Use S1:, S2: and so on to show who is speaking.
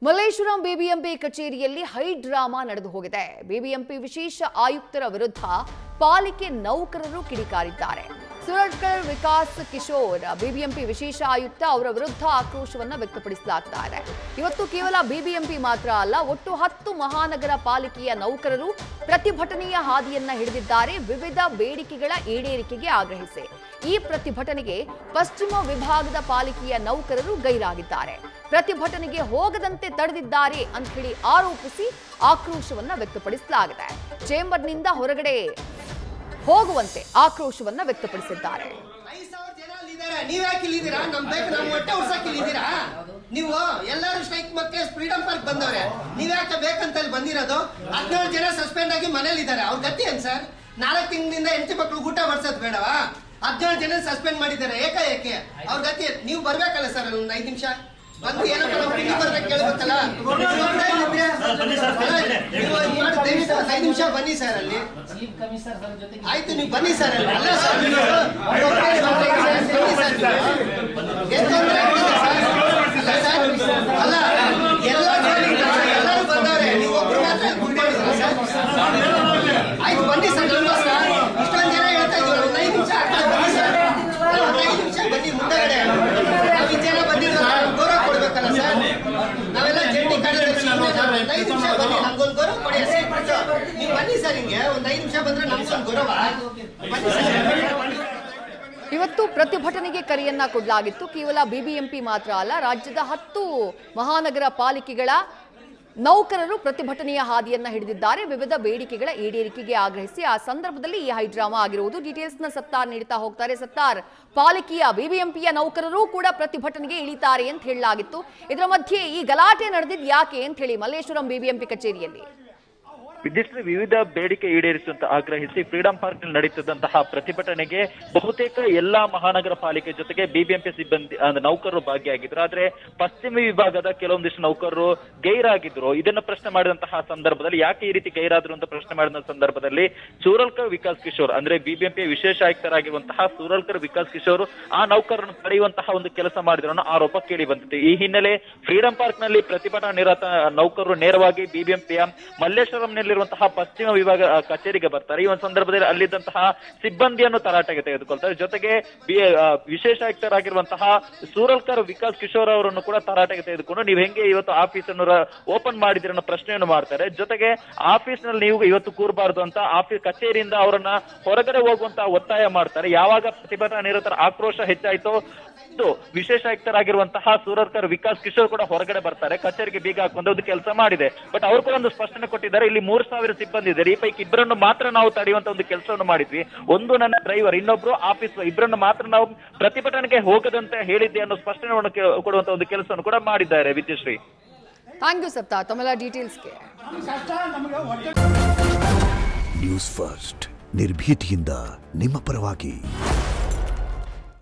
S1: Malleshwaram BBMP ಕಚೇರಿಯಲ್ಲಿ high drama ನಡೆದು ಹೋಗಿದೆ. ಬಿಬಿಎಂಪಿ ವಿಶೇಷ ಆಯುಕ್ತರ ವಿರುದ್ಧ ಪಾಲಿಕೆ ನೌಕರರು ಕಿಡಿಕಾರಿದ್ದಾರೆ. ಸುರತ್ಕಲ್ ವಿಕಾಸ್ ಕಿಶೋರ್ ಬಿಬಿಎಂಪಿ ವಿಶೇಷ ಆಯುಕ್ತ ಅವರ ವಿರುದ್ಧ ಆಕ್ರೋಶವನ್ನು ವ್ಯಕ್ತಪಡಿಸಲಾಗ್ತಾ ಇದೆ. ಇವತ್ತು ಕೇವಲ ಬಿಬಿಎಂಪಿ ಮಾತ್ರ ಅಲ್ಲ, ಒಟ್ಟು 10 ಮಹಾನಗರ ಪಾಲಿಕೆಯ ನೌಕರರು ಪ್ರತಿಭಟನೆಯ ಹಾದಿಯನ್ನ ಹಿಡಿದಿದ್ದಾರೆ. ವಿವಿಧ ಬೇಡಿಕೆಗಳ ಈಡೇರಿಕೆಗೆ ಆಗ್ರಹಿಸಿ ಈ ಪ್ರತಿಭಟನೆಗೆ ಪಶ್ಚಿಮ ವಿಭಾಗದ ಪಾಲಿಕೆಯ ನೌಕರರು ಗೈರಾಗಿದ್ದಾರೆ. ಪ್ರತಿಭಟನೆಗೆ ಹೋಗದಂತೆ ತಡೆದಿದ್ದಾರೆ ಅಂತ ಹೇಳಿ ಆರೋಪಿಸಿ ಆಕ್ರೋಶವನ್ನ ವ್ಯಕ್ತಪಡಿಸಲಾಗಿದೆ. ಚೇಂಬರ್ನಿಂದ ಹೊರಗಡೆ ಹೋಗುವಂತೆ ಆಕ್ರೋಶವನ್ನ ವ್ಯಕ್ತಪಡಿಸಿದ್ದಾರೆ.
S2: ನೀವು ಎಲ್ಲರೂ ಸ್ಟ್ರೈಕ್ ಮತ್ತೆ ಫ್ರೀಡಂ ಪಾರ್ಕ್ ಬಂದವ್ರೆ, ನೀವ್ಯಾಕೆ ಬೇಕಂತ ಬಂದಿರೋದು? 17 ಜನ ಸಸ್ಪೆಂಡ್ ಆಗಿ ಮನೇಲಿ ಇದ್ದಾರೆ. ಅವ್ರ ಗತಿ ಏನ್ ಸರ್? 4 ತಿಂಗಳಿಂದ ಹೆಂಡತಿ ಮಕ್ಕಳು ಊಟ ಬಡ್ಸೋದ್ ಬೇಡವಾ? 17 ಜನ ಸಸ್ಪೆಂಡ್ ಮಾಡಿದ್ದಾರೆ ಏಕಾಏಕಿ. ಅವ್ರ ಗತಿ ನೀವು ಬರ್ಬೇಕಲ್ಲ ಸರ್, ಒಂದು 5 ನಿಮಿಷ ಬಂದು ಏನಪ್ಪ ಬರ್ಬೇಕು ಕೇಳ್ಬೇಕಲ್ಲ. 5 ನಿಮಿಷ ಬನ್ನಿ ಸರ್ ಅಲ್ಲಿ. ಆಯ್ತು, ನೀವು ಬನ್ನಿ ಸರ್ ಅಲ್ಲಿ. ಅಲ್ಲ ಸರ್, ಅಲ್ಲ ಎಲ್ಲರೂ ಬಂದವ್ರೆ, ನೀವು ಒಬ್ರು ಮಾತ್ರ ಗುಡ್ಡಿದ್ರ ಸರ್. ಆಯ್ತು ಬನ್ನಿ ಸರ್, ಇಷ್ಟೊಂದು ಜನ ಹೇಳ್ತಾ ಇದ್ದೀವಿ. ಒಂದು 5 ನಿಮಿಷ ಬನ್ನಿ ಸರ್, 5 ನಿಮಿಷ ಬನ್ನಿ ಮುಂದಗಡೆ. ನಾವು ಈ ಜನ ಬಂದಿರೋ ಗೌರವ ಕೊಡ್ಬೇಕಲ್ಲ ಸರ್. ನಾವೆಲ್ಲ ಜಂಟಿ ಕಾರ್ಯದರ್ಶಿ. 5 ನಿಮಿಷ ಬನ್ನಿ, ನಮ್ಗೊಂದು ಗೌರವ ಕೊಡಿ. ನೀವು ಬನ್ನಿ ಸರ್, ಹಿಂಗೆ ಒಂದು 5 ನಿಮಿಷ ಬಂದ್ರೆ ನಮ್ಗೊಂದು ಗೌರವ. ಬನ್ನಿ ಸರ್.
S1: ಇವತ್ತು ಪ್ರತಿಭಟನೆಗೆ ಕರೆಯನ್ನ ಕೊಡಲಾಗಿತ್ತು. ಕೇವಲ ಬಿಬಿಎಂಪಿ ಮಾತ್ರ ಅಲ್ಲ, ರಾಜ್ಯದ 10 ಮಹಾನಗರ ಪಾಲಿಕೆಗಳ ನೌಕರರು ಪ್ರತಿಭಟನೆಯ ಹಾದಿಯನ್ನ ಹಿಡಿದಿದ್ದಾರೆ. ವಿವಿಧ ಬೇಡಿಕೆಗಳ ಈಡೇರಿಕೆಗೆ ಆಗ್ರಹಿಸಿ ಆ ಸಂದರ್ಭದಲ್ಲಿ ಈ ಹೈಡ್ರಾಮಾ ಆಗಿರುವುದು. ಡೀಟೇಲ್ಸ್ನ ಸತ್ತಾರ್ ನೀಡ್ತಾ ಹೋಗ್ತಾರೆ. ಸತ್ತಾರ್, ಪಾಲಿಕೆಯ ಬಿಬಿಎಂಪಿಯ ನೌಕರರು ಕೂಡ ಪ್ರತಿಭಟನೆಗೆ ಇಳಿತಾರೆ ಅಂತ ಹೇಳಲಾಗಿತ್ತು. ಇದರ ಮಧ್ಯೆ ಈ ಗಲಾಟೆ ನಡೆದಿದ್ದು ಯಾಕೆ ಅಂತ ಹೇಳಿ ಮಲ್ಲೇಶ್ವರಂ ಬಿಬಿಎಂಪಿ ಕಚೇರಿಯಲ್ಲಿ
S3: ವಿದ್ಯುತ್ ವಿವಿಧ ಬೇಡಿಕೆ ಈಡೇರಿಸುವಂತ ಆಗ್ರಹಿಸಿ ಫ್ರೀಡಂ ಪಾರ್ಕ್ ನಲ್ಲಿ ನಡೀತಿದ್ದಂತಹ ಪ್ರತಿಭಟನೆಗೆ ಬಹುತೇಕ ಎಲ್ಲಾ ಮಹಾನಗರ ಪಾಲಿಕೆ ಜೊತೆಗೆ ಬಿಬಿಎಂಪಿ ಸಿಬ್ಬಂದಿ ನೌಕರರು ಭಾಗಿಯಾಗಿದ್ರು. ಆದ್ರೆ ಪಶ್ಚಿಮ ವಿಭಾಗದ ಕೆಲವೊಂದಿಷ್ಟು ನೌಕರರು ಗೈರಾಗಿದ್ರು. ಇದನ್ನ ಪ್ರಶ್ನೆ ಮಾಡಿದಂತಹ ಸಂದರ್ಭದಲ್ಲಿ ಯಾಕೆ ಈ ರೀತಿ ಗೈರಾದ್ರು ಅಂತ ಪ್ರಶ್ನೆ ಮಾಡಿದ ಸಂದರ್ಭದಲ್ಲಿ ಸೂರಲ್ಕರ್ ವಿಕಾಸ್ ಕಿಶೋರ್ ಅಂದ್ರೆ ಬಿಬಿಎಂಪಿ ವಿಶೇಷ ಆಯುಕ್ತರಾಗಿರುವಂತಹ ಸೂರಲ್ಕರ್ ವಿಕಾಸ್ ಕಿಶೋರ್ ಆ ನೌಕರರನ್ನು ತಡೆಯುವಂತಹ ಒಂದು ಕೆಲಸ ಮಾಡಿದ್ರು ಅನ್ನೋ ಆರೋಪ ಕೇಳಿ ಬಂದಿತ್ತು. ಈ ಹಿನ್ನೆಲೆ ಫ್ರೀಡಂ ಪಾರ್ಕ್ ನಲ್ಲಿ ಪ್ರತಿಭಟನಾ ನಿರತ ನೌಕರರು ನೇರವಾಗಿ ಬಿಬಿಎಂಪಿಯ ಮಲ್ಲೇಶ್ವರಂನಲ್ಲಿ ಪಶ್ಚಿಮ ವಿಭಾಗ ಕಚೇರಿಗೆ ಬರ್ತಾರೆ. ಈ ಒಂದು ಸಂದರ್ಭದಲ್ಲಿ ಅಲ್ಲಿದ್ದಂತಹ ಸಿಬ್ಬಂದಿಯನ್ನು ತರಾಟೆಗೆ ತೆಗೆದುಕೊಳ್ತಾರೆ. ಜೊತೆಗೆ ವಿಶೇಷ ಆಯುಕ್ತರಾಗಿರುವಂತಹ ಸೂರಲ್ಕರ್ ವಿಕಾಸ್ ಕಿಶೋರ್ ಅವರನ್ನು ಕೂಡ ತರಾಟೆಗೆ ತೆಗೆದುಕೊಂಡು ನೀವು ಹೆಂಗೆ ಇವತ್ತು ಆಫೀಸ್ ಅನ್ನು ಓಪನ್ ಮಾಡಿದಿರ ಅನ್ನೋ ಪ್ರಶ್ನೆಯನ್ನು ಮಾಡ್ತಾರೆ. ಜೊತೆಗೆ ಆಫೀಸ್ ನಲ್ಲಿ ನೀವು ಇವತ್ತು ಕೂರಬಾರ್ದು ಅಂತ ಆಫೀಸ್ ಕಚೇರಿಯಿಂದ ಅವರನ್ನ ಹೊರಗಡೆ ಹೋಗುವಂತ ಒತ್ತಾಯ ಮಾಡ್ತಾರೆ. ಯಾವಾಗ ಪ್ರತಿಭಟನಾ ನಿರತರ ಆಕ್ರೋಶ ಹೆಚ್ಚಾಯಿತು, ವಿಶೇಷ ಆಯುಕ್ತರಾಗಿರುವಂತಹ ಸೂರಲ್ಕರ್ ವಿಕಾಸ್ ಕಿಶೋರ್ ಕೂಡ ಹೊರಗಡೆ ಬರ್ತಾರೆ. ಕಚೇರಿಗೆ ಬೀಗ ಹಾಕೊಂಡು ಒಂದು ಕೆಲಸ ಮಾಡಿದೆ. ಬಟ್ ಅವರು ಕೂಡ ಒಂದು ಸ್ಪಷ್ಟನೆ ಕೊಟ್ಟಿದ್ದಾರೆ, ಇಲ್ಲಿ 3000 ಸಿಬ್ಬಂದಿ ಇದ್ದಾರೆ, ಈ ಪೈಕಿ 2 ಮಾತ್ರ ನಾವು ತಡೆಯುವಂತ ಒಂದು ಕೆಲಸವನ್ನು ಮಾಡಿದ್ವಿ. ಒಂದು ನನ್ನ ಡ್ರೈವರ್, ಇನ್ನೊಬ್ರು ಆಫೀಸ್, 2 ಮಾತ್ರ ನಾವು ಪ್ರತಿಭಟನೆಗೆ ಹೋಗದಂತೆ ಹೇಳಿದ್ದೆ ಅನ್ನೋ ಸ್ಪಷ್ಟನೆಯನ್ನು ಕೊಡುವಂತ ಒಂದು ಕೆಲಸವನ್ನು ಕೂಡ ಮಾಡಿದ್ದಾರೆ. ವಿದ್ಯುಶ್ರೀ,
S1: ಥ್ಯಾಂಕ್ ಯು ಸಪ್ತಾ ತಮ್ಮೆಲ್ಲ ಡೀಟೇಲ್ಸ್ಗೆ.
S4: ನ್ಯೂಸ್ ಫಸ್ಟ್ ನಿರ್ಭೀತಿಯಿಂದ ನಿಮ್ಮ ಪರವಾಗಿ.